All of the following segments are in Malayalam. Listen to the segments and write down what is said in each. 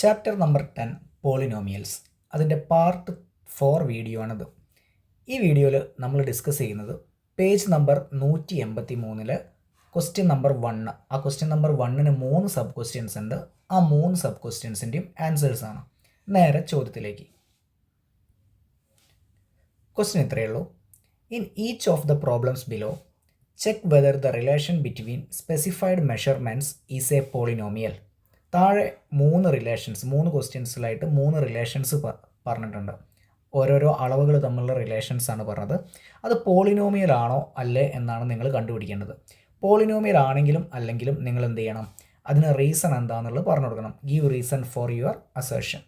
ചാപ്റ്റർ നമ്പർ 10 പോളിനോമിയൽസ് അതിൻ്റെ പാർട്ട് 4 വീഡിയോ ആണിത്. ഈ വീഡിയോയിൽ നമ്മൾ ഡിസ്കസ് ചെയ്യുന്നത് പേജ് നമ്പർ 183 ക്വസ്റ്റ്യൻ നമ്പർ 1. ആ ക്വസ്റ്റ്യൻ നമ്പർ 1-ന് 3 സബ് ക്വസ്റ്റ്യൻസ് ഉണ്ട്. ആ 3 സബ് ക്വസ്റ്റ്യൻസിൻ്റെയും ആൻസേഴ്സ് ആണ്. നേരെ ചോദ്യത്തിലേക്ക്. ക്വസ്റ്റ്യൻ ഇത്രയേ ഉള്ളൂ. In each of the problems below check whether the relation between specified measurements is A polynomial. താഴെ 3 ക്വസ്റ്റ്യൻസിലായിട്ട് 3 റിലേഷൻസ് പറഞ്ഞിട്ടുണ്ട്. ഓരോരോ അളവുകൾ തമ്മിലുള്ള റിലേഷൻസ് ആണ് പറഞ്ഞത്. അത് പോളിനോമിയൽ ആണോ അല്ലേ എന്നാണ് നിങ്ങൾ കണ്ടുപിടിക്കേണ്ടത്. പോളിനോമിയൽ ആണെങ്കിലും അല്ലെങ്കിലും നിങ്ങൾ എന്ത് ചെയ്യണം, അതിന് റീസൺ എന്താണെന്നുള്ളത് പറഞ്ഞു കൊടുക്കണം. Give reason for your assertion.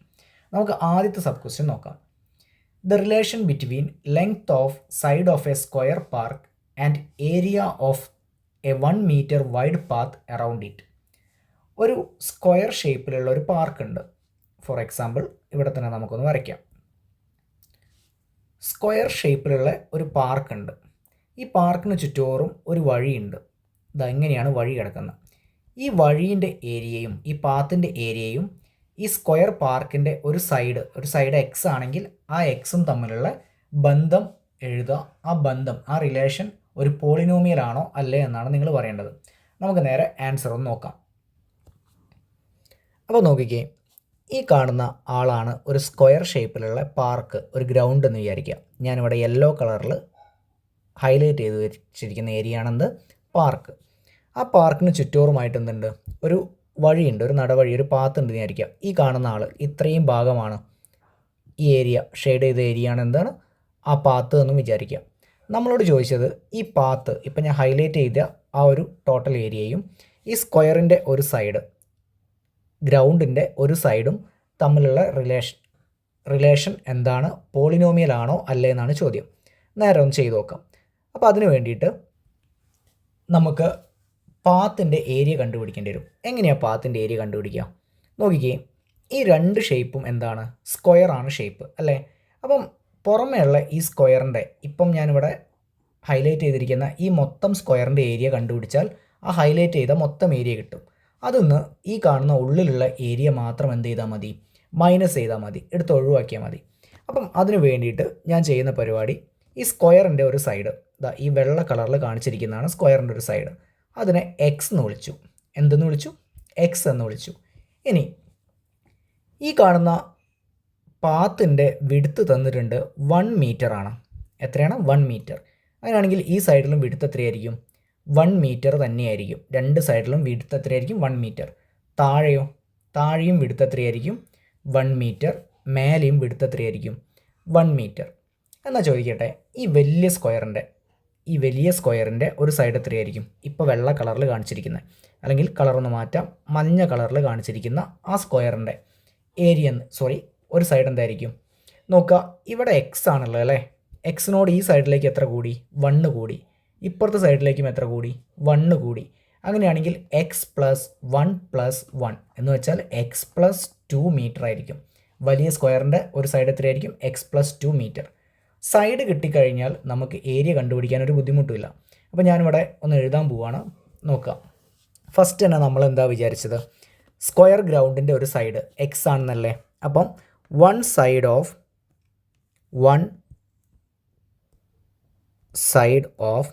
നമുക്ക് ആദ്യത്തെ സബ് ക്വസ്റ്റ്യൻ നോക്കാം. The relation between length of side of a square park and area of a 1 metre wide path around it. ഒരു സ്ക്വയർ ഷേപ്പിലുള്ള ഒരു പാർക്ക് ഉണ്ട്. ഫോർ എക്സാമ്പിൾ ഇവിടെ തന്നെ നമുക്കൊന്ന് വരയ്ക്കാം. സ്ക്വയർ ഷേപ്പിലുള്ള ഒരു പാർക്ക് ഉണ്ട്. ഈ പാർക്കിന് ചുറ്റോറും ഒരു വഴിയുണ്ട്. ഇതെങ്ങനെയാണ് വഴി കിടക്കുന്നത്. ഈ വഴീൻ്റെ ഏരിയയും ഈ പാത്തിൻ്റെ ഏരിയയും ഈ സ്ക്വയർ പാർക്കിൻ്റെ ഒരു സൈഡ് എക്സ് ആണെങ്കിൽ ആ എക്സും തമ്മിലുള്ള ബന്ധം എഴുതുക. ആ റിലേഷൻ ഒരു പോളിനോമിയൽ ആണോ അല്ലേ എന്നാണ് നിങ്ങൾ പറയേണ്ടത്. നമുക്ക് നേരെ ആൻസർ ഒന്ന് നോക്കാം. അപ്പോൾ നോക്കിക്കേ, ഈ കാണുന്ന ആളാണ് ഒരു സ്ക്വയർ ഷേപ്പിലുള്ള പാർക്ക്, ഒരു ഗ്രൗണ്ട് എന്ന് വിചാരിക്കുക. ഞാനിവിടെ യെല്ലോ കളറിൽ ഹൈലൈറ്റ് ചെയ്ത് വെച്ചിരിക്കുന്ന ഏരിയ ആണെന്ത്, പാർക്ക്. ആ പാർക്കിന് ചുറ്റോറുമായിട്ട് എന്തുണ്ട്, ഒരു വഴിയുണ്ട്, ഒരു നടവഴി, ഒരു പാത്ത് ഉണ്ട് വിചാരിക്കുക. ഈ കാണുന്ന ആൾ ഇത്രയും ഭാഗമാണ് ഈ ഏരിയ, ഷെയ്ഡ് ചെയ്ത ഏരിയ ആണ് എന്താണ്, ആ പാത്ത് എന്ന് വിചാരിക്കുക. നമ്മളോട് ചോദിച്ചത് ഈ പാത്ത്, ഇപ്പം ഞാൻ ഹൈലൈറ്റ് ചെയ്ത ആ ഒരു ടോട്ടൽ ഏരിയയും ഈ സ്ക്വയറിൻ്റെ ഒരു സൈഡ്, ഗ്രൗണ്ടിൻ്റെ ഒരു സൈഡും തമ്മിലുള്ള റിലേഷൻ എന്താണ്, പോളിനോമിയൽ ആണോ അല്ലേ എന്നാണ് ചോദ്യം. നേരെ ഒന്ന് ചെയ്ത് നോക്കാം. അപ്പോൾ അതിന് വേണ്ടിയിട്ട് നമുക്ക് പാത്തിൻ്റെ ഏരിയ കണ്ടുപിടിക്കേണ്ടി വരും. എങ്ങനെയാണ് പാത്തിൻ്റെ ഏരിയ കണ്ടുപിടിക്കുക? നോക്കിക്കേ, ഈ 2 ഷേപ്പും എന്താണ്, സ്ക്വയറാണ് ഷേപ്പ് അല്ലേ. അപ്പം പുറമേയുള്ള ഈ സ്ക്വയറിൻ്റെ, ഇപ്പം ഞാനിവിടെ ഹൈലൈറ്റ് ചെയ്തിരിക്കുന്ന ഈ മൊത്തം സ്ക്വയറിൻ്റെ ഏരിയ കണ്ടുപിടിച്ചാൽ ആ ഹൈലൈറ്റ് ചെയ്ത മൊത്തം ഏരിയ കിട്ടും. അതൊന്ന് ഈ കാണുന്ന ഉള്ളിലുള്ള ഏരിയ മാത്രം എന്ത് ചെയ്താൽ മതി, മൈനസ് ചെയ്താൽ മതി, എടുത്ത് ഒഴിവാക്കിയാൽ മതി. അപ്പം അതിന് വേണ്ടിയിട്ട് ഞാൻ ചെയ്യുന്ന പരിപാടി, ഈ സ്ക്വയറിൻ്റെ ഒരു സൈഡ്, ഈ വെള്ള കളറിൽ കാണിച്ചിരിക്കുന്നതാണ് സ്ക്വയറിൻ്റെ ഒരു സൈഡ്. അതിനെ എക്സ് എന്ന് വിളിച്ചു. എന്തെന്ന് വിളിച്ചു? എക്സ് എന്ന് വിളിച്ചു. ഇനി ഈ കാണുന്ന പാത്തിൻ്റെ വിഡ്ത്ത് തന്നിട്ടുണ്ട് 1 മീറ്റർ ആണ്. എത്രയാണ്? 1 മീറ്റർ. അങ്ങനെയാണെങ്കിൽ ഈ സൈഡിലും വിഡ്ത്ത് എത്രയായിരിക്കും? 1 മീറ്റർ തന്നെയായിരിക്കും. 2 സൈഡിലും വിഡ്ത്ത് എത്രയായിരിക്കും? 1 മീറ്റർ. താഴെയും വിഡ്ത്ത് എത്രയായിരിക്കും? 1 മീറ്റർ. മേലെയും വിഡ്ത്ത് എത്രയായിരിക്കും? 1 മീറ്റർ. എന്നാൽ ചോദിക്കട്ടെ, ഈ വലിയ സ്ക്വയറിൻ്റെ ഒരു സൈഡ് എത്രയായിരിക്കും? ഇപ്പോൾ വെള്ള കളറിൽ കാണിച്ചിരിക്കുന്നത്, അല്ലെങ്കിൽ കളറൊന്ന് മാറ്റാം, മഞ്ഞ കളറിൽ കാണിച്ചിരിക്കുന്ന ആ സ്ക്വയറിൻ്റെ ഏരിയ, ഒരു സൈഡ് എന്തായിരിക്കും? നോക്കുക, ഇവിടെ എക്സ് ആണല്ലോ അല്ലേ. എക്സിനോട് ഈ സൈഡിലേക്ക് എത്ര കൂടി? 1 കൂടി. ഇപ്പുറത്തെ സൈഡിലേക്കും എത്ര കൂടി? 1 കൂടി. അങ്ങനെയാണെങ്കിൽ എക്സ് പ്ലസ് 1 പ്ലസ് 1 എന്ന് വെച്ചാൽ എക്സ് പ്ലസ് 2 മീറ്റർ ആയിരിക്കും. വലിയ സ്ക്വയറിൻ്റെ ഒരു സൈഡ് എത്രയായിരിക്കും? X plus 2 metre. സൈഡ് കിട്ടിക്കഴിഞ്ഞാൽ നമുക്ക് ഏരിയ കണ്ടുപിടിക്കാൻ ഒരു ബുദ്ധിമുട്ടുമില്ല. അപ്പോൾ ഞാനിവിടെ ഒന്ന് എഴുതാൻ പോവുകയാണ്. നോക്കുക, ഫസ്റ്റ് തന്നെ നമ്മൾ എന്താ വിചാരിച്ചത്, സ്ക്വയർ ഗ്രൗണ്ടിൻ്റെ ഒരു സൈഡ് എക്സ് ആണെന്നല്ലേ. അപ്പം 1 സൈഡ് ഓഫ്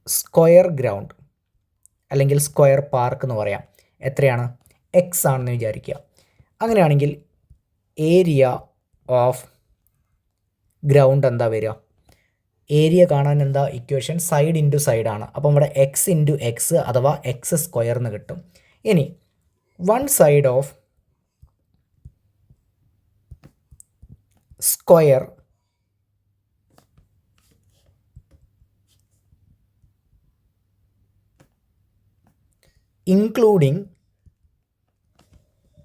സ്ക്വയർ ഗ്രൗണ്ട് അല്ലെങ്കിൽ സ്ക്വയർ പാർക്ക് എന്ന് പറയാം. എത്രയാണ്? എക്സ് ആണെന്ന് വിചാരിക്കുക. അങ്ങനെയാണെങ്കിൽ ഏരിയ ഓഫ് ഗ്രൗണ്ട് എന്താ വരിക? ഏരിയ കാണാൻ എന്താ ഇക്വേഷൻ? സൈഡ് ഇൻറ്റു സൈഡാണ്. അപ്പം ഇവിടെ എക്സ് ഇൻറ്റു എക്സ് അഥവാ എക്സ് സ്ക്വയർ എന്ന് കിട്ടും. ഇനി 1 side of square including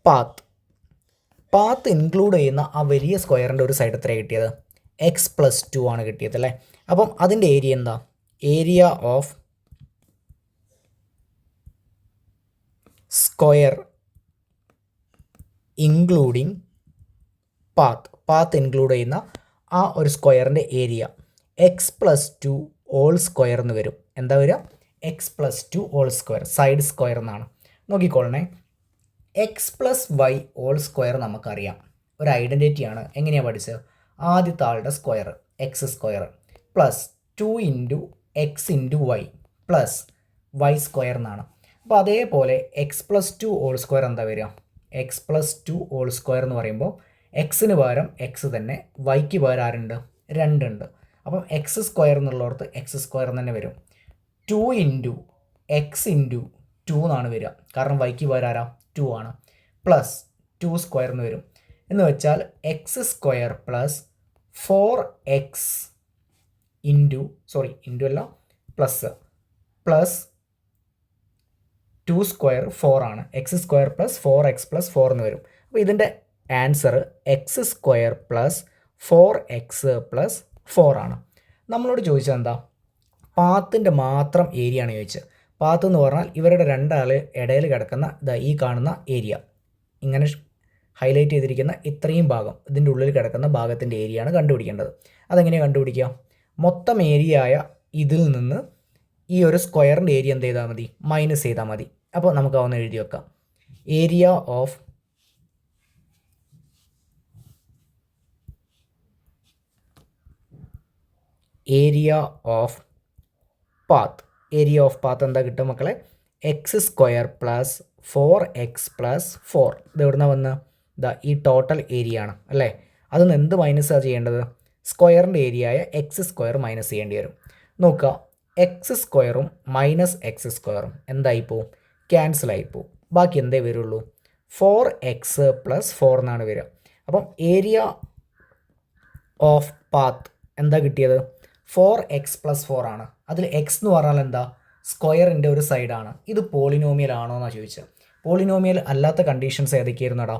path include ചെയ്യുന്ന ആ വലിയ സ്ക്വയറിൻ്റെ ഒരു സൈഡ് എത്ര കിട്ടിയത്? എക്സ് പ്ലസ് 2 ആണ് കിട്ടിയത് അല്ലേ. അപ്പം അതിൻ്റെ ഏരിയ എന്താ? Area of square including path include ചെയ്യുന്ന ആ ഒരു സ്ക്വയറിൻ്റെ area x plus 2 whole square എന്ന് വരും. എന്താ വരിക? X plus 2 whole square, side square എന്നാണ്. നോക്കിക്കോളണേ, x plus y whole square നമുക്കറിയാം, ഒരു ഐഡൻറ്റിറ്റിയാണ്. എങ്ങനെയാണ് പഠിച്ചത്? ആദ്യത്തെ ആളുടെ square x square plus 2 into x into y plus y square എന്നാണ്. അപ്പോൾ അതേപോലെ എക്സ് പ്ലസ് 2 ഹോൾ സ്ക്വയർ എന്താ വരിക? എക്സ് പ്ലസ് 2 ഹോൾ സ്ക്വയർ എന്ന് പറയുമ്പോൾ എക്സിന് പകരം എക്സ് തന്നെ, വൈക്ക് പകരം ആരുണ്ട്? 2 ഉണ്ട്. അപ്പം എക്സ് സ്ക്വയർ എന്നുള്ളടത്ത് എക്സ് സ്ക്വയർ തന്നെ വരും. 2 ഇൻറ്റു എക്സ് ഇൻറ്റു 2 എന്നാണ് വരിക, കാരണം വൈക്ക് പകരം ആരാ? 2 ആണ്. പ്ലസ് 2 സ്ക്വയർ എന്ന് വരും. എന്ന് വെച്ചാൽ X square plus 4x into അല്ല പ്ലസ് 2 സ്ക്വയർ 4 ആണ്. X square plus 4x plus 4 എന്ന് വരും. അപ്പോൾ ഇതിൻ്റെ answer X square plus 4x plus 4 ആണ്. നമ്മളോട് ചോദിച്ചത് എന്താ? പാത്തിൻ്റെ മാത്രം ഏരിയ ആണ് ചോദിച്ചത്. പാത്ത് എന്ന് പറഞ്ഞാൽ ഇവരുടെ രണ്ടാൾ ഇടയിൽ കിടക്കുന്ന ഈ കാണുന്ന ഏരിയ, ഇങ്ങനെ ഹൈലൈറ്റ് ചെയ്തിരിക്കുന്ന ഇത്രയും ഭാഗം, ഇതിൻ്റെ ഉള്ളിൽ കിടക്കുന്ന ഭാഗത്തിൻ്റെ ഏരിയ ആണ് കണ്ടുപിടിക്കേണ്ടത്. അതെങ്ങനെയാണ് കണ്ടുപിടിക്കുക? മൊത്തം ഏരിയ ആയ ഇതിൽ നിന്ന് ഈ ഒരു സ്ക്വയറിൻ്റെ ഏരിയ എന്ത് ചെയ്താൽ മതി? മൈനസ് ചെയ്താൽ മതി. അപ്പോൾ നമുക്ക് അതൊന്ന് എഴുതി വെക്കാം. ഏരിയ ഓഫ് പാത്ത് എന്താ കിട്ടുക മക്കളെ? X square plus 4x plus 4. ഇത് എവിടുന്ന വന്ന്? ഈ ടോട്ടൽ ഏരിയ ആണ് അല്ലേ? അതൊന്ന് എന്ത് മൈനസാണ് ചെയ്യേണ്ടത്? സ്ക്വയറിൻ്റെ ഏരിയ ആയ എക്സ് സ്ക്വയർ മൈനസ് ചെയ്യേണ്ടി വരും. നോക്കുക, എക്സ് സ്ക്വയറും മൈനസ് എക്സ് സ്ക്വയറും എന്തായിപ്പോവും? ക്യാൻസലായിപ്പോവും. ബാക്കി എന്തേ വരുള്ളൂ? 4x പ്ലസ് 4 എന്നാണ് വരിക. അപ്പം ഏരിയ ഓഫ് പാത്ത് എന്താ കിട്ടിയത്? 4x പ്ലസ് 4 ആണ്. അതിൽ എക്സ് എന്ന് പറഞ്ഞാൽ എന്താ? സ്ക്വയറിൻ്റെ ഒരു സൈഡാണ്. ഇത് പോളിനോമിയൽ ആണോ എന്നാണ് ചോദിച്ചത്. പോളിനോമിയൽ അല്ലാത്ത കണ്ടീഷൻസ് ഏതൊക്കെയായിരുന്നടാ?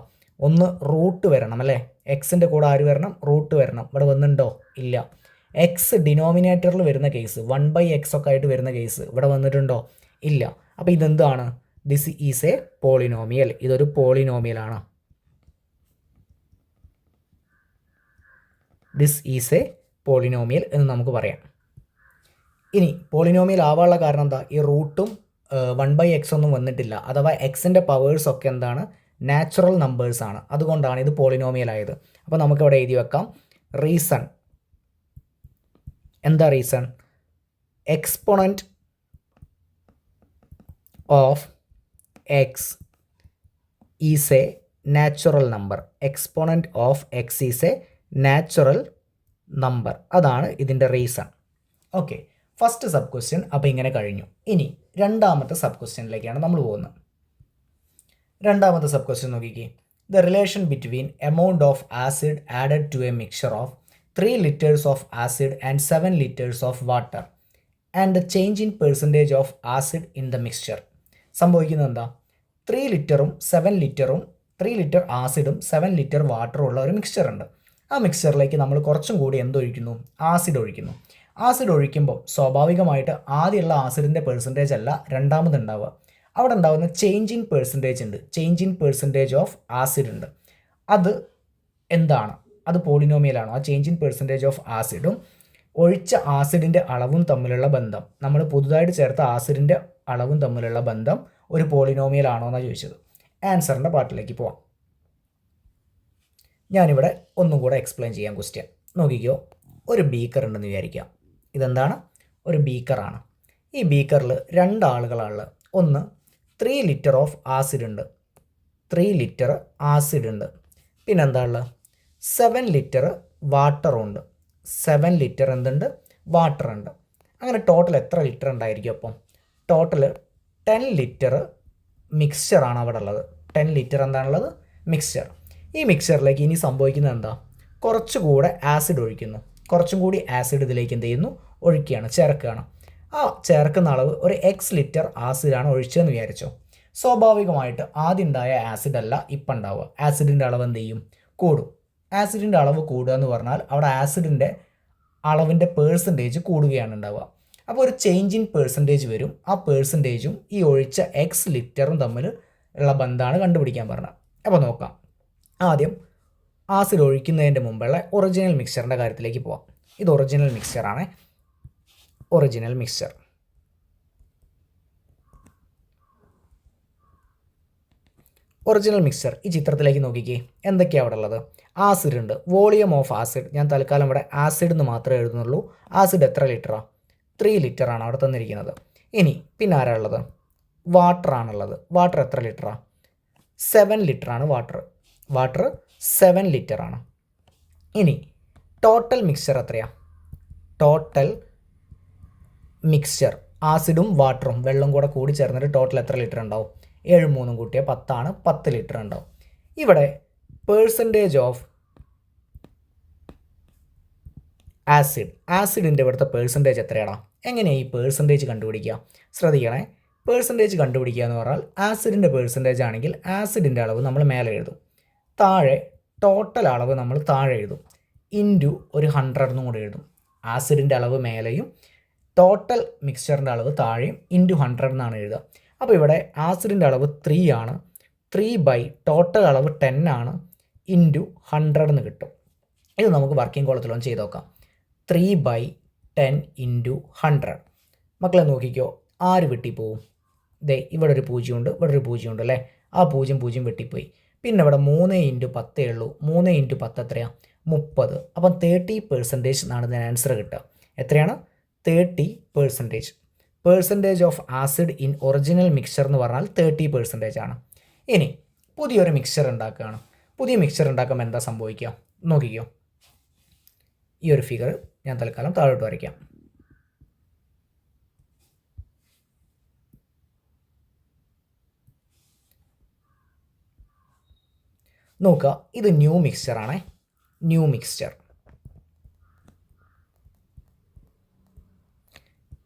ഒന്ന് റൂട്ട് വരണം അല്ലേ? എക്സിൻ്റെ കൂടെ ആര് വരണം? റൂട്ട് വരണം. ഇവിടെ വന്നിട്ടുണ്ടോ? ഇല്ല. എക്സ് ഡിനോമിനേറ്ററിൽ വരുന്ന കേസ് 1/x ഒക്കെ ആയിട്ട് വരുന്ന കേസ് ഇവിടെ വന്നിട്ടുണ്ടോ? ഇല്ല. അപ്പോൾ ഇതെന്താണ്? This is A polynomial. ഇതൊരു പോളിനോമിയലാണ്. ദിസ് ഈസ് എ പോളിനോമിയൽ എന്ന് നമുക്ക് പറയാം. ഇനി പോളിനോമിയൽ ആവാനുള്ള കാരണം എന്താ? ഈ റൂട്ടും 1/x ഒന്നും വന്നിട്ടില്ല. അഥവാ എക്സിൻ്റെ പവേഴ്സൊക്കെ എന്താണ്? നാച്ചുറൽ നമ്പേഴ്സ് ആണ്. അതുകൊണ്ടാണ് ഇത് പോളിനോമിയൽ ആയത്. അപ്പോൾ നമുക്കിവിടെ എഴുതി വെക്കാം റീസൺ. എന്താ reason? Exponent of x is A natural number. Exponent of x is A natural number. അതാണ് ഇതിൻ്റെ reason. Okay, first sub question അപ്പോൾ ഇങ്ങനെ കഴിഞ്ഞു. ഇനി രണ്ടാമത്തെ സബ് ക്വസ്റ്റ്യനിലേക്കാണ് നമ്മൾ പോകുന്നത്. രണ്ടാമത്തെ സബ് ക്വസ്റ്റ്യൻ നോക്കിക്കേ. The relation between amount of acid added to a mixture of 3 liters of acid and 7 liters of water and the change in percentage of acid in the mixture. സംഭവിക്കുന്നത് എന്താ? 3 ലിറ്ററും 7 ലിറ്ററും 3 ലിറ്റർ ആസിഡും 7 ലിറ്റർ വാട്ടറും ഉള്ള ഒരു മിക്സ്ചർ ഉണ്ട്. ആ മിക്സ്ചറിലേക്ക് നമ്മൾ കുറച്ചും കൂടി എന്തൊഴിക്കുന്നു? ആസിഡ് ഒഴിക്കുന്നു. ആസിഡ് ഒഴിക്കുമ്പോൾ സ്വാഭാവികമായിട്ട് ആദ്യമുള്ള ആസിഡിൻ്റെ പെർസെൻറ്റേജ് അല്ല രണ്ടാമതുണ്ടാവുക. അവിടെ ഉണ്ടാകുന്ന ചേഞ്ച് ഇൻ പെർസെൻറ്റേജ് ഉണ്ട്. Change in percentage of acid ഉണ്ട്. അത് എന്താണ്? അത് പോളിനോമിയലാണോ? ആ ചേഞ്ച് ഇൻ പെർസെൻറ്റേജ് ഓഫ് ആസിഡും ഒഴിച്ച ആസിഡിൻ്റെ അളവും തമ്മിലുള്ള ബന്ധം, നമ്മൾ പുതുതായിട്ട് ചേർത്ത ആസിഡിൻ്റെ അളവും തമ്മിലുള്ള ബന്ധം ഒരു പോളിനോമിയൽ ആണോ എന്നാണ് ചോദിച്ചത്. ആൻസറിൻ്റെ പാർട്ടിലേക്ക് പോവാം. ഞാനിവിടെ ഒന്നും കൂടെ എക്സ്പ്ലെയിൻ ചെയ്യാം ക്വസ്റ്റ്യൻ. നോക്കിക്കോ, ഒരു ബീക്കർ ഉണ്ടെന്ന് വിചാരിക്കാം. ഇതെന്താണ്? ഒരു ബീക്കറാണ്. ഈ ബീക്കറിൽ 2 ആളുകളാണ്. ഒന്ന് 3 ലിറ്റർ ഓഫ് ആസിഡ് ഉണ്ട്, 3 ലിറ്റർ ആസിഡ് ഉണ്ട്. പിന്നെന്താ ഉള്ളത്? 7 ലിറ്റർ വാട്ടറും ഉണ്ട്. 7 ലിറ്റർ എന്തുണ്ട്? വാട്ടർ ഉണ്ട്. അങ്ങനെ ടോട്ടൽ എത്ര ലിറ്റർ ഉണ്ടായിരിക്കും? അപ്പം ടോട്ടൽ 10 ലിറ്റർ മിക്സ്ചറാണ് അവിടെ ഉള്ളത്. 10 ലിറ്റർ എന്താണുള്ളത്? മിക്സ്ചർ. ഈ മിക്സ്ചറിലേക്ക് ഇനി സംഭവിക്കുന്നത് എന്താ? കുറച്ചുകൂടെ ആസിഡ് ഒഴിക്കുന്നു. കുറച്ചും കൂടി ആസിഡ് ഇതിലേക്ക് എന്ത് ചെയ്യുന്നു? ഒഴിക്കുകയാണ്, ചേർക്കുകയാണ്. ആ ചേർക്കുന്ന അളവ് ഒരു എക്സ് ലിറ്റർ ആസിഡാണ് ഒഴിച്ചതെന്ന് വിചാരിച്ചോ. സ്വാഭാവികമായിട്ട് ആദ്യം ഉണ്ടായ ആസിഡ് അല്ല ഇപ്പം ഉണ്ടാവുക. ആസിഡിൻ്റെ അളവ് എന്ത് ചെയ്യും? കൂടും. ആസിഡിൻ്റെ അളവ് കൂടുക എന്ന് പറഞ്ഞാൽ അവിടെ ആസിഡിൻ്റെ അളവിൻ്റെ പേഴ്സൻറ്റേജ് കൂടുകയാണ് ഉണ്ടാവുക. അപ്പോൾ ഒരു ചേഞ്ച് ഇൻ പേഴ്സൻറ്റേജ് വരും. ആ പേഴ്സൻറ്റേജും ഈ ഒഴിച്ച എക്സ് ലിറ്ററും തമ്മിൽ ഉള്ള ബന്ധമാണ് കണ്ടുപിടിക്കാൻ പറഞ്ഞത്. അപ്പോൾ നോക്കാം. ആദ്യം ആസിഡ് ഒഴിക്കുന്നതിൻ്റെ മുമ്പുള്ള ഒറിജിനൽ മിക്സ്ചറിൻ്റെ കാര്യത്തിലേക്ക് പോവാം. ഇത് ഒറിജിനൽ മിക്സ്ചറാണ്. Original mixture. ഒറിജിനൽ മിക്സ്ചർ ഈ ചിത്രത്തിലേക്ക് നോക്കിക്കേ, എന്തൊക്കെയാണ് അവിടെ ഉള്ളത്? ആസിഡ് ഉണ്ട്, വോളിയം ഓഫ് ആസിഡ്. ഞാൻ തൽക്കാലം ഇവിടെ ആസിഡ് എന്ന് മാത്രമേ എഴുതുന്നുള്ളൂ. ആസിഡ് എത്ര ലിറ്ററാണ്? 3 ലിറ്ററാണ് അവിടെ തന്നിരിക്കുന്നത്. ഇനി പിന്നെ ആരാ ഉള്ളത്? വാട്ടർ ആണുള്ളത്. വാട്ടർ എത്ര ലിറ്ററാണ്? 7 ലിറ്ററാണ് വാട്ടർ. വാട്ടർ 7 ലിറ്ററാണ്. ഇനി ടോട്ടൽ മിക്സ്ചർ എത്രയാണ്? ടോട്ടൽ മിക്സ്ചർ ആസിഡും വാട്ടറും വെള്ളം കൂടെ കൂടി ചേർന്നിട്ട് ടോട്ടൽ എത്ര ലിറ്റർ ഉണ്ടാവും? 7 3 കൂട്ടിയ 10 ആണ്, 10 ലിറ്റർ ഉണ്ടാവും. ഇവിടെ പേഴ്സൻറ്റേജ് ഓഫ് ആസിഡിൻ്റെ ഇവിടുത്തെ പേഴ്സൻറ്റേജ് എത്രയാണ്? എങ്ങനെയാണ് ഈ പേഴ്സൻറ്റേജ് കണ്ടുപിടിക്കുക? ശ്രദ്ധിക്കണേ, പേഴ്സൻറ്റേജ് കണ്ടുപിടിക്കുക എന്ന് പറഞ്ഞാൽ ആസിഡിൻ്റെ പേഴ്സൻറ്റേജ് ആണെങ്കിൽ ആസിഡിൻ്റെ അളവ് നമ്മൾ മേലെ എഴുതും, താഴെ ടോട്ടൽ അളവ് നമ്മൾ താഴെ എഴുതും, ഇൻറ്റു ഒരു 100 എന്നും കൂടെ എഴുതും. ആസിഡിൻ്റെ അളവ് മേലെയും ടോട്ടൽ മിക്സ്ചറിൻ്റെ അളവ് താഴെയും ഇൻറ്റു 100 എന്നാണ് എഴുതുക. അപ്പോൾ ഇവിടെ ആസിഡിൻ്റെ അളവ് 3 ആണ്, 3 ബൈ ടോട്ടൽ അളവ് 10 ആണ്, ഇൻറ്റു 100 എന്ന് കിട്ടും. ഇത് നമുക്ക് വർക്കിംഗ് കോളത്തിലൊന്ന് ചെയ്ത് നോക്കാം. 3 ബൈ 10 ഇൻറ്റു 100. മക്കളെ നോക്കിക്കോ, ആര് വെട്ടിപ്പോവും? ദേ ഇവിടെ ഒരു 0 ഉണ്ട്, ഇവിടെ ഒരു 0 ഉണ്ട് അല്ലേ? ആ 0 വെട്ടിപ്പോയി. പിന്നെ ഇവിടെ 3 ഇൻറ്റു 10 ഉള്ളൂ. 3 ഇൻറ്റു 10 എത്രയാണ്? 30. അപ്പം 30% എന്നാണ് ഇതിന് ആൻസർ കിട്ടുക. എത്രയാണ്? 30%. Percentage of acid in original mixture എന്ന് പറഞ്ഞാൽ 30% ആണ്. ഇനി പുതിയൊരു മിക്സ്ചർ ഉണ്ടാക്കുകയാണ്. പുതിയ മിക്സ്ചർ ഉണ്ടാക്കുമ്പോൾ എന്താ സംഭവിക്കുക നോക്കിക്കോ. ഈ ഒരു ഫിഗർ ഞാൻ തൽക്കാലം താഴോട്ട് വരയ്ക്കാം. നോക്കുക, ഇത് ന്യൂ മിക്സ്ചർ ആണേ, ന്യൂ മിക്സ്ചർ.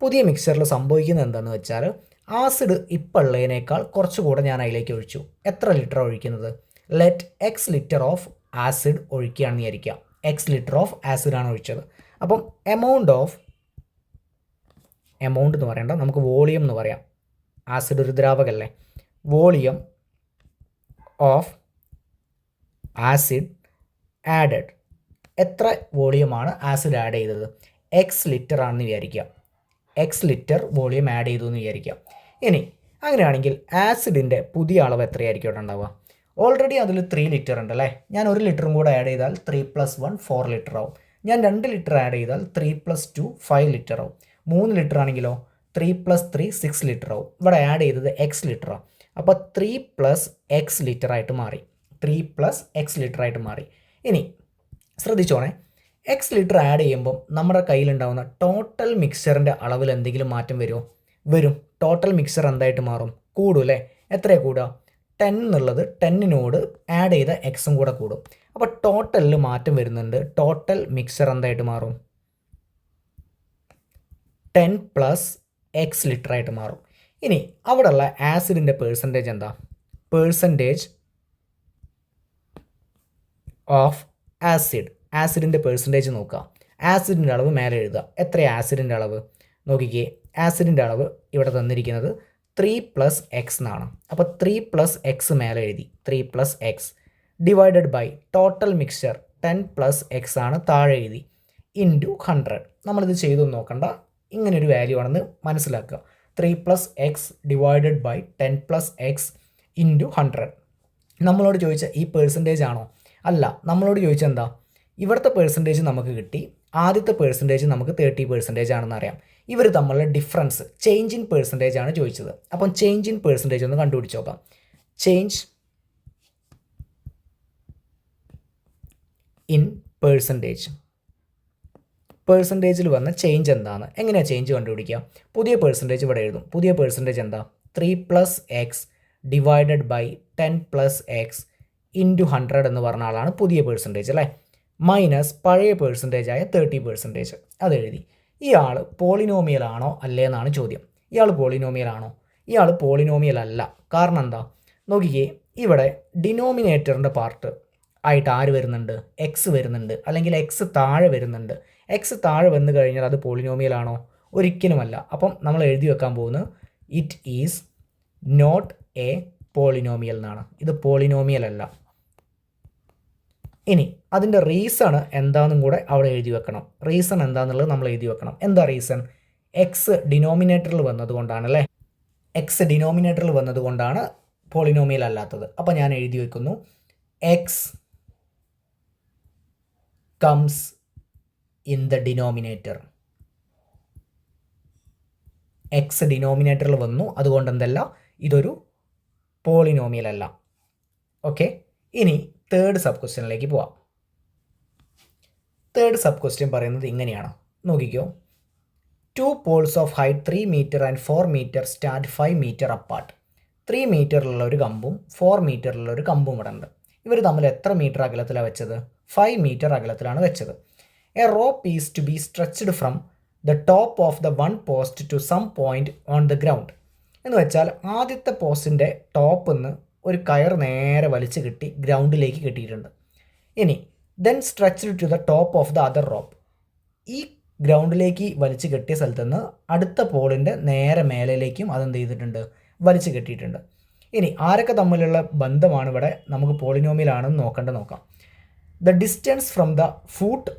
പുതിയ മിക്സ്ചറിൽ സംഭവിക്കുന്നത് എന്താണെന്ന് വെച്ചാൽ ആസിഡ് ഇപ്പോൾ ഉള്ളതിനേക്കാൾ കുറച്ചുകൂടെ ഞാൻ അതിലേക്ക് ഒഴിച്ചു. എത്ര ലിറ്റർ ഒഴിക്കുന്നത്? Let x litre of acid ഒഴിക്കുകയാണെന്ന് വിചാരിക്കുക. എക്സ് ലിറ്റർ ഓഫ് ആസിഡാണ് ഒഴിച്ചത്. അപ്പം എമൗണ്ട് എന്ന് പറയണ്ട, നമുക്ക് വോളിയം എന്ന് പറയാം. ആസിഡ് ഒരു ദ്രാവകമല്ലേ. Volume of acid added. എത്ര വോളിയമാണ് ആസിഡ് ആഡ് ചെയ്തത്? എക്സ് ലിറ്റർ ആണെന്ന് വിചാരിക്കുക. എക്സ് ലിറ്റർ വോളിയം ആഡ് ചെയ്തു എന്ന് വിചാരിക്കാം. ഇനി അങ്ങനെയാണെങ്കിൽ ആസിഡിൻ്റെ പുതിയ അളവ് എത്രയായിരിക്കും അവിടെ ഉണ്ടാവുക? ഓൾറെഡി അതിൽ 3 ലിറ്റർ ഉണ്ട് അല്ലേ? ഞാൻ 1 ലിറ്ററും കൂടെ ആഡ് ചെയ്താൽ 3 + 1 4 ലിറ്റർ ആവും. ഞാൻ 2 ലിറ്റർ ആഡ് ചെയ്താൽ 3 + 2 5 ലിറ്റർ ആവും. 3 ലിറ്റർ ആണെങ്കിലോ 3 + 3 6 ലിറ്റർ ആവും. ഇവിടെ ആഡ് ചെയ്തത് എക്സ് ലിറ്ററാണ്. അപ്പോൾ 3 + x ലിറ്ററായിട്ട് മാറി. 3 + x ലിറ്ററായിട്ട് മാറി. ഇനി ശ്രദ്ധിച്ചോണേ, എക്സ് ലിറ്റർ ആഡ് ചെയ്യുമ്പം നമ്മുടെ കയ്യിലുണ്ടാകുന്ന ടോട്ടൽ മിക്സ്ചറിൻ്റെ അളവിൽ എന്തെങ്കിലും മാറ്റം വരുമോ? വരും. ടോട്ടൽ മിക്സ്ചർ എന്തായിട്ട് മാറും? കൂടും അല്ലേ? എത്രയാണ് കൂടുക? 10 എന്നുള്ളത് 10നോട് ആഡ് ചെയ്ത എക്സും കൂടെ കൂടും. അപ്പോൾ ടോട്ടലിൽ മാറ്റം വരുന്നുണ്ട്. ടോട്ടൽ മിക്സ്ചർ എന്തായിട്ട് മാറും? 10 + x ലിറ്ററായിട്ട് മാറും. ഇനി അവിടെയുള്ള ആസിഡിൻ്റെ പേഴ്സൻറ്റേജ് എന്താ? പേഴ്സൻറ്റേജ് ഓഫ് ആസിഡിൻ്റെ പേഴ്സൻറ്റേജ് നോക്കുക. ആസിഡിൻ്റെ അളവ് മേലെ എഴുതുക. എത്രയാണ് ആസിഡിൻ്റെ അളവ്? നോക്കിക്കേ, ആസിഡിൻ്റെ അളവ് ഇവിടെ തന്നിരിക്കുന്നത് 3 + x എന്നാണ്. അപ്പോൾ 3 + x മേലെ എഴുതി. 3 + x divided by total mixture 10 + x ആണ് താഴെ എഴുതി, ഇൻറ്റു 100. നമ്മളിത് ചെയ്തു നോക്കണ്ട, ഇങ്ങനൊരു വാല്യൂ ആണെന്ന് മനസ്സിലാക്കുക. 3 + x divided by 10 + x into 100. നമ്മളോട് ചോദിച്ച ഈ പേഴ്സൻറ്റേജ് ആണോ? അല്ല. നമ്മളോട് ചോദിച്ചാൽ എന്താ? ഇവിടുത്തെ പേഴ്സൻറ്റേജ് നമുക്ക് കിട്ടി, ആദ്യത്തെ പേഴ്സൻറ്റേജ് നമുക്ക് 30% ആണെന്ന് അറിയാം. ഇവർ തമ്മിലുള്ള ഡിഫറൻസ് ചേഞ്ച് ഇൻ പേഴ്സൻറ്റേജ് ആണ് ചോദിച്ചത്. അപ്പം ചേഞ്ച് ഇൻ പേഴ്സൻറ്റേജ് ഒന്ന് കണ്ടുപിടിച്ച് നോക്കാം. ചേഞ്ച് ഇൻ പേഴ്സൻറ്റേജിൽ വന്ന ചേഞ്ച് എന്താണ്? എങ്ങനെയാണ് ചേഞ്ച് കണ്ടുപിടിക്കുക? പുതിയ പേഴ്സൻറ്റേജ് ഇവിടെ എഴുതും. പുതിയ പേഴ്സൻറ്റേജ് എന്താ? 3 + x divided by 10 + x into 100 എന്ന് പറഞ്ഞ ആളാണ് പുതിയ പേഴ്സൻറ്റേജ് അല്ലേ. മൈനസ് പഴയ പേഴ്സൻറ്റേജായ 30%. അതെഴുതി. ഇയാൾ പോളിനോമിയൽ ആണോ അല്ലേ എന്നാണ് ചോദ്യം. ഇയാൾ പോളിനോമിയൽ ആണോ? ഇയാൾ പോളിനോമിയൽ അല്ല. കാരണം എന്താ? നോക്കിക്കേ, ഇവിടെ ഡിനോമിനേറ്ററിൻ്റെ പാർട്ട് ആയിട്ട് ആര് വരുന്നുണ്ട്? എക്സ് വരുന്നുണ്ട്, അല്ലെങ്കിൽ എക്സ് താഴെ വരുന്നുണ്ട്. എക്സ് താഴെ വന്നു കഴിഞ്ഞാൽ അത് പോളിനോമിയൽ ആണോ? ഒരിക്കലുമല്ല. അപ്പം നമ്മൾ എഴുതി വെക്കാൻ പോകുന്നത് it is not a polynomial എന്നാണ്. ഇത് പോളിനോമിയൽ അല്ല. ഇനി അതിൻ്റെ റീസൺ എന്താണെന്നും കൂടെ അവിടെ എഴുതി വെക്കണം. റീസൺ എന്താണെന്നുള്ളത് നമ്മൾ എഴുതി വെക്കണം. എന്താ റീസൺ? എക്സ് ഡിനോമിനേറ്ററിൽ വന്നതുകൊണ്ടാണ് അല്ലേ. എക്സ് ഡിനോമിനേറ്ററിൽ വന്നതുകൊണ്ടാണ് പോളിനോമിയൽ അല്ലാത്തത്. അപ്പോൾ ഞാൻ എഴുതി വയ്ക്കുന്നു X comes in the denominator. X ഡിനോമിനേറ്ററിൽ വന്നു, അതുകൊണ്ട് എന്തല്ല, ഇതൊരു പോളിനോമിയൽ അല്ല. ഓക്കെ, ഇനി തേർഡ് സബ് ക്വസ്റ്റ്യനിലേക്ക് പോവാം. തേർഡ് സബ് ക്വസ്റ്റ്യൻ പറയുന്നത് ഇങ്ങനെയാണ്, നോക്കിക്കോ. 2 poles of height 3 meter and 4 meter stand 5 meter apart. 3 മീറ്ററിലുള്ള ഒരു കമ്പും 4 മീറ്ററിലുള്ള ഒരു കമ്പും ഇവിടെ ഉണ്ട്. ഇവർ തമ്മിൽ എത്ര മീറ്റർ അകലത്തിലാണ് വെച്ചത്? 5 മീറ്റർ അകലത്തിലാണ് വെച്ചത്. A rope is to be stretched from the top of the one post to some point on the ground. എന്ന് വെച്ചാൽ ആദ്യത്തെ പോസ്റ്റിൻ്റെ ടോപ്പിൽ നിന്ന് ഒരു കയർ നേരെ വലിച്ചു കിട്ടി ഗ്രൗണ്ടിലേക്ക് കെട്ടിയിട്ടുണ്ട്. ഇനി then stretched to the top of the other rope. ഈ ഗ്രൗണ്ടിലേക്ക് വലിച്ചു കെട്ടിയ സ്ഥലത്ത് നിന്ന് അടുത്ത പോളിൻ്റെ നേരെ മേലേക്കും അതെന്ത് ചെയ്തിട്ടുണ്ട്? വലിച്ചു കെട്ടിയിട്ടുണ്ട്. ഇനി ആരൊക്കെ തമ്മിലുള്ള ബന്ധമാണ് ഇവിടെ നമുക്ക് പോളിനോമിയലാണെന്ന് നോക്കാം. The distance from the foot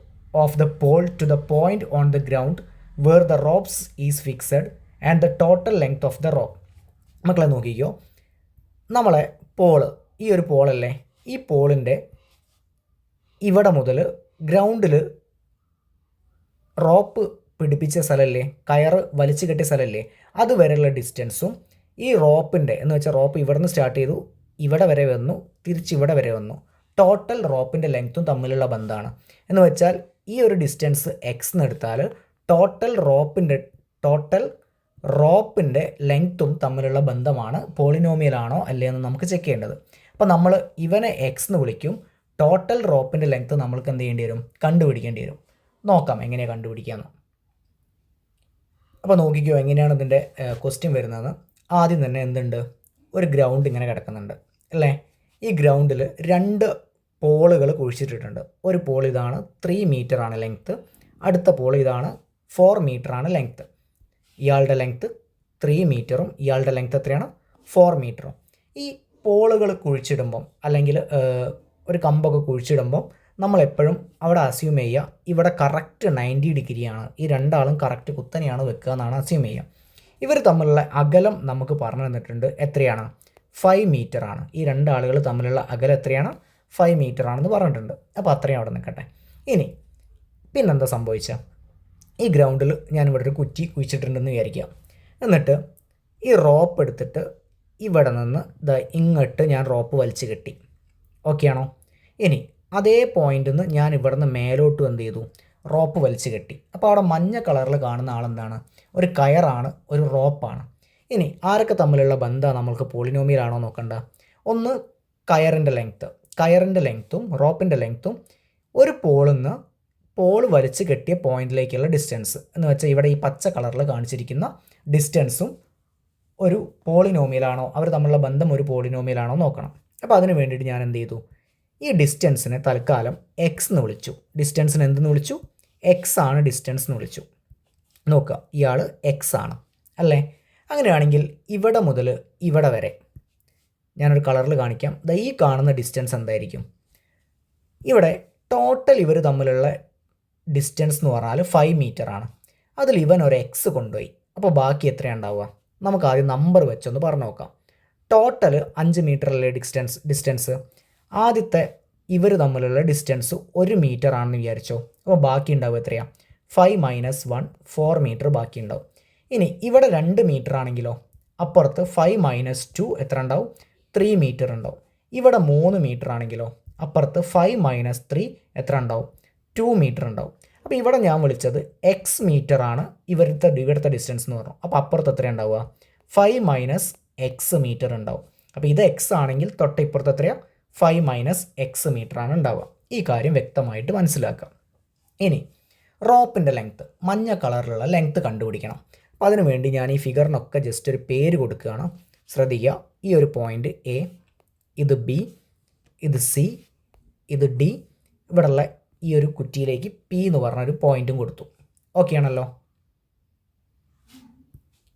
of the pole to the point on the ground where the ropes is fixed and the total length of the rope. മക്കളെ നോക്കിക്കോ, നമ്മളെ പോള്, ഈ ഒരു പോളല്ലേ, ഈ പോളിൻ്റെ ഇവിടെ മുതൽ ഗ്രൗണ്ടിൽ റോപ്പ് പിടിപ്പിച്ച സ്ഥലമല്ലേ, കയറ് വലിച്ചു കെട്ടിയ സ്ഥലമല്ലേ, അതുവരെയുള്ള ഡിസ്റ്റൻസും ഈ റോപ്പിൻ്റെ, എന്ന് വെച്ചാൽ റോപ്പ് ഇവിടെ നിന്ന് സ്റ്റാർട്ട് ചെയ്തു, ഇവിടെ വരെ വന്നു, തിരിച്ചിവിടെ വരെ വന്നു, ടോട്ടൽ റോപ്പിൻ്റെ ലെങ്ത്തും തമ്മിലുള്ള ബന്ധമാണ്. എന്ന് വെച്ചാൽ ഈ ഒരു ഡിസ്റ്റൻസ് എക്സ് എന്ന് എടുത്താൽ ടോട്ടൽ റോപ്പിൻ്റെ ലെങ്ത്തും തമ്മിലുള്ള ബന്ധമാണ് പോളിനോമിയലാണോ അല്ലേ എന്ന് നമുക്ക് ചെക്ക് ചെയ്യേണ്ടത്. അപ്പോൾ നമ്മൾ ഇവനെ എക്സ് എന്ന് വിളിക്കും, ടോട്ടൽ റോപ്പിൻ്റെ ലെങ്ത്ത് നമ്മൾക്ക് എന്ത് ചെയ്യേണ്ടി വരും? കണ്ടുപിടിക്കേണ്ടി വരും. നോക്കാം എങ്ങനെയാണ് കണ്ടുപിടിക്കാമെന്ന്. അപ്പോൾ നോക്കിക്കോ എങ്ങനെയാണ് ഇതിൻ്റെ ക്വസ്റ്റ്യൻ വരുന്നതെന്ന്. ആദ്യം തന്നെ എന്തുണ്ട്? ഒരു ഗ്രൗണ്ട് ഇങ്ങനെ കിടക്കുന്നുണ്ട് അല്ലേ. ഈ ഗ്രൗണ്ടിൽ 2 പോളുകൾ കുഴിച്ചിട്ടിട്ടുണ്ട്. ഒരു പോൾ ഇതാണ്, 3 മീറ്ററാണ് ലെങ്ത്ത്. അടുത്ത പോൾ ഇതാണ്, 4 മീറ്ററാണ് ലെങ്ത്ത്. ഇയാളുടെ ലെങ്ത്ത് 3 മീറ്ററും ഇയാളുടെ ലെങ്ത്ത് എത്രയാണ്? 4 മീറ്ററും. ഈ പോളുകൾ കുഴിച്ചിടുമ്പം അല്ലെങ്കിൽ ഒരു കമ്പൊക്കെ കുഴിച്ചിടുമ്പം നമ്മളെപ്പോഴും അവിടെ അസ്യൂം ചെയ്യുക ഇവിടെ കറക്റ്റ് 90 ഡിഗ്രിയാണ്, ഈ രണ്ടാളും കറക്റ്റ് കുത്തനെയാണ് വെക്കുക എന്നാണ് അസ്യൂം ചെയ്യുക. ഇവർ തമ്മിലുള്ള അകലം നമുക്ക് പറഞ്ഞു തന്നിട്ടുണ്ട്. എത്രയാണ്? 5 മീറ്ററാണ്. ഈ രണ്ടാളുകൾ തമ്മിലുള്ള അകലം എത്രയാണ്? 5 മീറ്ററാണെന്ന് പറഞ്ഞിട്ടുണ്ട്. അപ്പോൾ അത്രയും അവിടെ നിൽക്കട്ടെ. ഇനി പിന്നെന്താ സംഭവിച്ചാൽ, ഈ ഗ്രൗണ്ടിൽ ഞാനിവിടെ ഒരു കുറ്റി കുഴിച്ചിട്ടുണ്ടെന്ന് വിചാരിക്കുക. എന്നിട്ട് ഈ റോപ്പ് എടുത്തിട്ട് ഇവിടെ നിന്ന് ഇങ്ങോട്ട് ഞാൻ റോപ്പ് വലിച്ചു കെട്ടി. ഓക്കെ ആണോ? ഇനി അതേ പോയിന്റിൽ നിന്ന് ഞാൻ ഇവിടെ നിന്ന് മേലോട്ടും എന്ത് ചെയ്തു? റോപ്പ് വലിച്ചു കെട്ടി. അപ്പോൾ അവിടെ മഞ്ഞ കളറിൽ കാണുന്ന ആളെന്താണ്? ഒരു കയറാണ്, ഒരു റോപ്പാണ്. ഇനി ആരൊക്കെ തമ്മിലുള്ള ബന്ധമാണ് നമ്മൾക്ക് പോളിനോമിയലാണോ നോക്കണ്ട. ഒന്ന് കയറിൻ്റെ ലെങ്ത്തും റോപ്പിൻ്റെ ലെങ്ത്തും ഒരു പോളിൽ നിന്ന് പോൾ വലിച്ചു കെട്ടിയ പോയിന്റിലേക്കുള്ള ഡിസ്റ്റൻസ്, എന്ന് വെച്ചാൽ ഇവിടെ ഈ പച്ച കളറിൽ കാണിച്ചിരിക്കുന്ന ഡിസ്റ്റൻസും ഒരു പോളിനോമിയലാണോ, അവർ തമ്മിലുള്ള ബന്ധം ഒരു പോളിനോമിയലാണോ നോക്കണം. അപ്പോൾ അതിന് വേണ്ടിയിട്ട് ഞാൻ എന്ത് ചെയ്തു? ഈ ഡിസ്റ്റൻസിനെ തൽക്കാലം എക്സ് എന്ന് വിളിച്ചു. ഡിസ്റ്റൻസിന് എന്തെന്ന് വിളിച്ചു? എക്സ് ആണ് ഡിസ്റ്റൻസ് എന്ന് വിളിച്ചു. നോക്കുക, ഇയാൾ എക്സ് ആണ് അല്ലേ. അങ്ങനെയാണെങ്കിൽ ഇവിടെ മുതൽ ഇവിടെ വരെ ഞാനൊരു കളറിൽ കാണിക്കാം. ഈ കാണുന്ന ഡിസ്റ്റൻസ് എന്തായിരിക്കും? ഇവിടെ ടോട്ടൽ ഇവർ തമ്മിലുള്ള ഡിസ്റ്റൻസ് എന്ന് പറഞ്ഞാൽ 5 മീറ്ററാണ്. അതിൽ ഇവൻ ഒരു എക്സ് കൊണ്ടുപോയി. അപ്പോൾ ബാക്കി എത്രയാണ് ഉണ്ടാവുക? നമുക്ക് ആദ്യം നമ്പർ വെച്ചൊന്ന് പറഞ്ഞു നോക്കാം. ടോട്ടൽ 5 മീറ്ററല്ലേ ഡിസ്റ്റൻസ്. ആദ്യത്തെ ഇവർ തമ്മിലുള്ള ഡിസ്റ്റൻസ് 1 മീറ്റർ ആണെന്ന് വിചാരിച്ചോ. അപ്പോൾ ബാക്കി ഉണ്ടാവും എത്രയാണ്? 5 - 1 4 മീറ്റർ ബാക്കി ഉണ്ടാവും. ഇനി ഇവിടെ 2 മീറ്റർ ആണെങ്കിലോ, അപ്പുറത്ത് 5 - 2 എത്ര ഉണ്ടാവും? 3 മീറ്റർ ഉണ്ടാവും. ഇവിടെ 3 മീറ്റർ ആണെങ്കിലോ, അപ്പുറത്ത് 5 - 3 എത്ര ഉണ്ടാവും? 2 മീറ്റർ ഉണ്ടാവും. അപ്പോൾ ഇവിടെ ഞാൻ വിളിച്ചത് എക്സ് മീറ്റർ ആണ് ഇവിടുത്തെ ഡിസ്റ്റൻസ് എന്ന് പറഞ്ഞു. അപ്പോൾ അപ്പുറത്ത് എത്ര ഉണ്ടാവുക? 5 - x മീറ്റർ ഉണ്ടാവും. അപ്പോൾ ഇത് എക്സ് ആണെങ്കിൽ തൊട്ട് ഇപ്പുറത്ത് എത്രയാണ്? 5 - x മീറ്ററാണ് ഉണ്ടാവുക. ഈ കാര്യം വ്യക്തമായിട്ട് മനസ്സിലാക്കാം. ഇനി റോപ്പിൻ്റെ ലെങ്ത്ത്, മഞ്ഞ കളറിലുള്ള ലെങ്ത്ത് കണ്ടുപിടിക്കണം. അപ്പോൾ അതിനു വേണ്ടി ഞാൻ ഈ ഫിഗറിനൊക്കെ ജസ്റ്റ് ഒരു പേര് കൊടുക്കുകയാണ്. ശ്രദ്ധിക്കുക, ഈ ഒരു പോയിൻ്റ് എ, ഇത് ബി, ഇത് സി, ഇത് ഡി, ഇവിടെയുള്ള ഈ ഒരു കുറ്റിയിലേക്ക് പി എന്ന് പറഞ്ഞൊരു പോയിൻറ്റും കൊടുത്തു. ഓക്കെ ആണല്ലോ.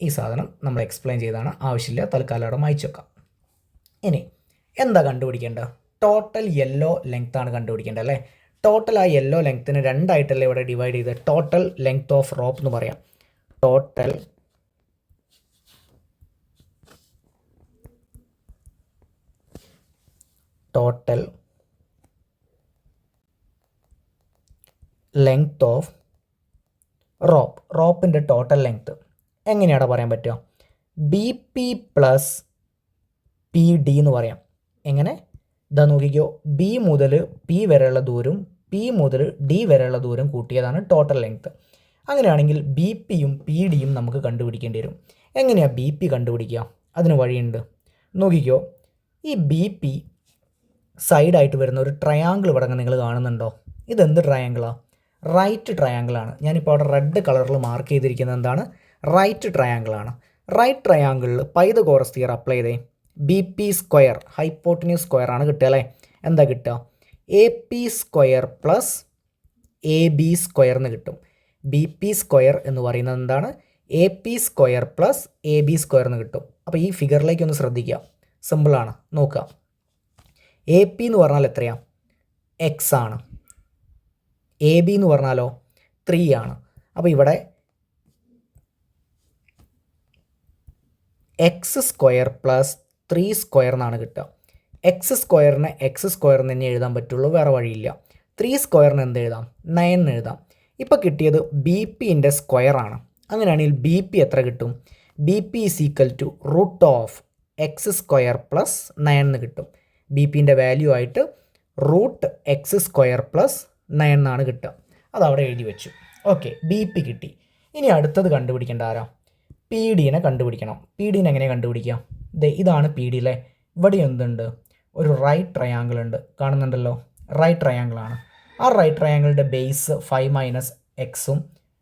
ഈ സാധനം നമ്മൾ എക്സ്പ്ലെയിൻ ചെയ്താണ്, ആവശ്യമില്ല, തൽക്കാലം അവിടെ മായ്ച്ചു വെക്കാം. ഇനി എന്താ കണ്ടുപിടിക്കേണ്ടത്? ടോട്ടൽ യെല്ലോ ലെങ്ത് ആണ് കണ്ടുപിടിക്കേണ്ടത് അല്ലേ. ടോട്ടൽ ആ യെല്ലോ ലെങ്ത്തിന് 2 ആയിട്ടല്ലേ ഇവിടെ ഡിവൈഡ് ചെയ്ത് ടോട്ടൽ ലെങ്ത് ഓഫ് റോപ്പ് എന്ന് പറയാം. ടോട്ടൽ ടോട്ടൽ ലെങ്ത് ഓഫ് റോപ്പിൻ്റെ ടോട്ടൽ ലെങ്ത്ത് എങ്ങനെയാണ് പറയാൻ പറ്റുക? B P plus P D എന്ന് പറയാം. എങ്ങനെ? ഇതാ നോക്കിക്കോ, ബി മുതൽ പി വരെയുള്ള ദൂരവും പി മുതൽ ഡി വരെയുള്ള ദൂരം കൂട്ടിയതാണ് ടോട്ടൽ ലെങ്ത്ത്. അങ്ങനെയാണെങ്കിൽ ബി പിയും പി ഡിയും നമുക്ക് കണ്ടുപിടിക്കേണ്ടി വരും. എങ്ങനെയാണ് ബി പി കണ്ടുപിടിക്കുക? അതിന് വഴിയുണ്ട്. നോക്കിക്കോ, ഈ ബി പി സൈഡായിട്ട് വരുന്ന ഒരു ട്രയാങ്കിൾ ഇവിടെ നിങ്ങൾ കാണുന്നുണ്ടോ? ഇതെന്ത് ട്രയാങ്കിളാണ്? റൈറ്റ് ട്രയാങ്കിളാണ്. ഞാനിപ്പോൾ അവിടെ റെഡ് കളറിൽ മാർക്ക് ചെയ്തിരിക്കുന്നത് എന്താണ്? റൈറ്റ് ട്രയാങ്കിളാണ്. റൈറ്റ് ട്രയാങ്കിളിൽ പൈതഗോറസ് തിയറം അപ്ലൈ ചെയ്തേ. B P square hypotenuse square ആണ് കിട്ടുക അല്ലേ? എന്താ കിട്ടുക? A P square plus A B square എന്ന് കിട്ടും. ബി പി സ്ക്വയർ എന്ന് പറയുന്നത് എന്താണ്? A P square plus A B square എന്ന് കിട്ടും. അപ്പോൾ ഈ ഫിഗറിലേക്ക് ഒന്ന് ശ്രദ്ധിക്കുക, സിമ്പിളാണ്, നോക്കുക. എ പി എന്ന് പറഞ്ഞാൽ എത്രയാണ്? എക്സ് ആണ്. എ ബി എന്ന് പറഞ്ഞാലോ 3 ആണ്. അപ്പോൾ ഇവിടെ എക്സ് സ്ക്വയർ പ്ലസ് 3 സ്ക്വയർ എന്നാണ് കിട്ടുക. എക്സ് സ്ക്വയറിന് എക്സ് സ്ക്വയറിന് തന്നെ എഴുതാൻ പറ്റുള്ളൂ, വേറെ വഴിയില്ല. 3 സ്ക്വയറിന് എന്ത് എഴുതാം? 9 എന്ന് എഴുതാം. ഇപ്പോൾ കിട്ടിയത് ബി പിൻ്റെ സ്ക്വയറാണ്. അങ്ങനെയാണെങ്കിൽ ബി പി എത്ര കിട്ടും? B P is equal to root of x square plus 9 എന്ന് കിട്ടും. ബി പിൻ്റെ വാല്യൂ ആയിട്ട് റൂട്ട് എക്സ് സ്ക്വയർ പ്ലസ് 9 എന്നാണ് കിട്ടുക. അതവിടെ എഴുതി വെച്ചു. ഓക്കെ, ബി പി കിട്ടി. ഇനി അടുത്തത് കണ്ടുപിടിക്കേണ്ട ആരാ? പി ഡിനെ കണ്ടുപിടിക്കണം. പി ഡിനെ എങ്ങനെ കണ്ടുപിടിക്കാം? ഇതാണ് പി ഡി അല്ലേ? ഇവിടെ എന്തുണ്ട്? ഒരു റൈറ്റ് ട്രയാങ്കിൾ ഉണ്ട്, കാണുന്നുണ്ടല്ലോ? റൈറ്റ് ട്രയാങ്കിളാണ്. ആ റൈറ്റ് ട്രയാങ്കിളിൻ്റെ ബേസ് 5 മൈനസ് എക്സും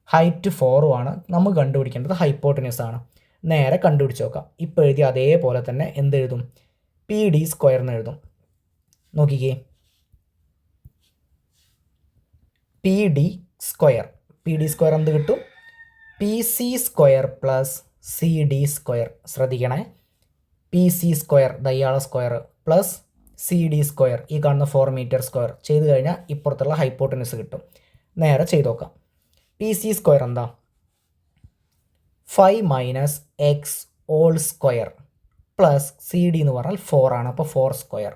ഹൈറ്റ് 4ഉം ആണ്. നമുക്ക് കണ്ടുപിടിക്കേണ്ടത് ഹൈപ്പോട്ടന്യൂസ് ആണ്. നേരെ കണ്ടുപിടിച്ച് നോക്കാം. ഇപ്പോൾ എഴുതി അതേപോലെ തന്നെ എന്തെഴുതും? പി ഡി സ്ക്വയർ എന്ന് എഴുതും. നോക്കിക്കേ, പി ഡി സ്ക്വയർ എന്ത് കിട്ടും? P C square plus C D square. ശ്രദ്ധിക്കണേ, പി സി സ്ക്വയർ ഇയാളെ square plus C D square, ഈ കാണുന്ന 4 മീറ്റർ സ്ക്വയർ ചെയ്ത് കഴിഞ്ഞാൽ ഇപ്പുറത്തുള്ള ഹൈപ്പോട്ടന്യൂസ് കിട്ടും. നേരെ ചെയ്ത് നോക്കാം. പി സി സ്ക്വയർ എന്താ? 5 minus x all square plus C D എന്ന് പറഞ്ഞാൽ 4 ആണ്. അപ്പോൾ 4 സ്ക്വയർ.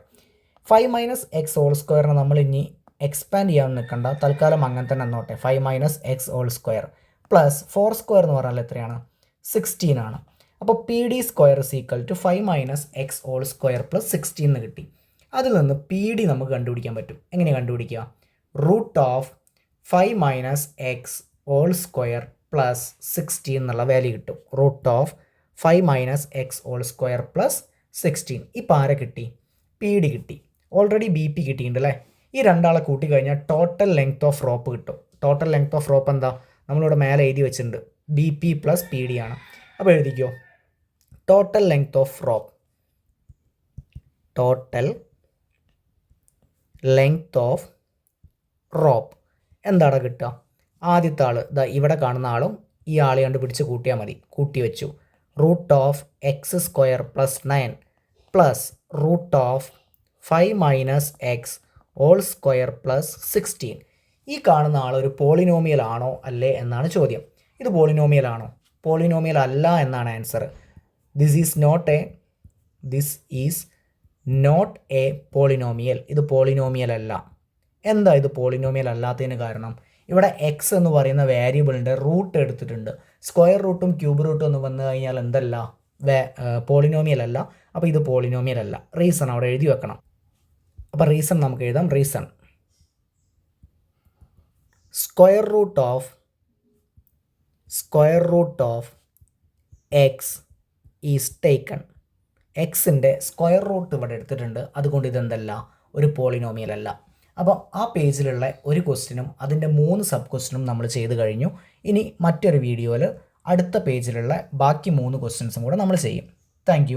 5 മൈനസ് എക്സ് ഓൾ സ്ക്വയറിനെ നമ്മൾ ഇനി എക്സ്പാൻഡ് ചെയ്യാൻ നിൽക്കണ്ട, തൽക്കാലം അങ്ങനെ തന്നെ എന്നോട്ടെ. 5 minus x all square plus 4 square എന്ന് പറഞ്ഞാൽ എത്രയാണ്? 16 ആണ്. അപ്പോൾ P D square is equal to 5 minus x all square plus 16 എന്ന് കിട്ടി. അതിൽ നിന്ന് പി ഡി നമുക്ക് കണ്ടുപിടിക്കാൻ പറ്റും. എങ്ങനെ കണ്ടുപിടിക്കുക? Root of 5 minus x all square plus 16 എന്നുള്ള വാല്യൂ കിട്ടും. Root of 5 minus x all square plus 16. ഇപ്പോൾ ആരെ കിട്ടി? പി ഡി കിട്ടി. ഓൾറെഡി ബി പി കിട്ടിയിട്ടുണ്ട് അല്ലേ? ഈ രണ്ടാളെ കൂട്ടിക്കഴിഞ്ഞാൽ ടോട്ടൽ ലെങ്ത് ഓഫ് റോപ്പ് കിട്ടും. ടോട്ടൽ ലെങ്ത് ഓഫ് റോപ്പ് എന്താ? നമ്മളിവിടെ മേലെ എഴുതി വെച്ചിട്ടുണ്ട്, B P plus P D ആണ്. അപ്പോൾ എഴുതിക്കോ, total length of rope, total length of rope എന്താണ് കിട്ടുക? ആദ്യത്തെ ആൾ ഇവിടെ കാണുന്ന ആളും ഈ ആളെ കണ്ട് പിടിച്ച് കൂട്ടിയാൽ മതി. കൂട്ടി വെച്ചു. Root of x square plus 9 plus root of 5 minus x all square plus 16. ഈ കാണുന്ന ആൾ ഒരു പോളിനോമിയൽ ആണോ അല്ലേ എന്നാണ് ചോദ്യം. ഇത് പോളിനോമിയൽ ആണോ? പോളിനോമിയൽ അല്ല എന്നാണ് answer. This is not a polynomial. ഇത് പോളിനോമിയൽ അല്ല. എന്താ ഇത് പോളിനോമിയൽ അല്ലാത്തതിന് കാരണം? ഇവിടെ എക്സ് എന്ന് പറയുന്ന വേരിയബിളിൻ്റെ റൂട്ട് എടുത്തിട്ടുണ്ട്. സ്ക്വയർ റൂട്ടും ക്യൂബ് റൂട്ടും ഒന്ന് വന്നു കഴിഞ്ഞാൽ എന്തല്ല? പോളിനോമിയൽ അല്ല. അപ്പോൾ ഇത് പോളിനോമിയൽ അല്ല. റീസൺ അവിടെ എഴുതി വെക്കണം. അപ്പോൾ റീസൺ നമുക്ക് എഴുതാം. Reason square root of x is taken. എക്സിൻ്റെ സ്ക്വയർ റൂട്ട് ഇവിടെ എടുത്തിട്ടുണ്ട്. അതുകൊണ്ട് ഇതെന്തല്ല? ഒരു പോളിനോമിയൽ അല്ല. അപ്പോൾ ആ പേജിലുള്ള ഒരു ക്വസ്റ്റിനും അതിൻ്റെ 3 സബ് ക്വസ്റ്റിനും നമ്മൾ ചെയ്ത് കഴിഞ്ഞു. ഇനി മറ്റൊരു വീഡിയോയിൽ അടുത്ത പേജിലുള്ള ബാക്കി 3 ക്വസ്റ്റ്യൻസും കൂടെ നമ്മൾ ചെയ്യും. താങ്ക്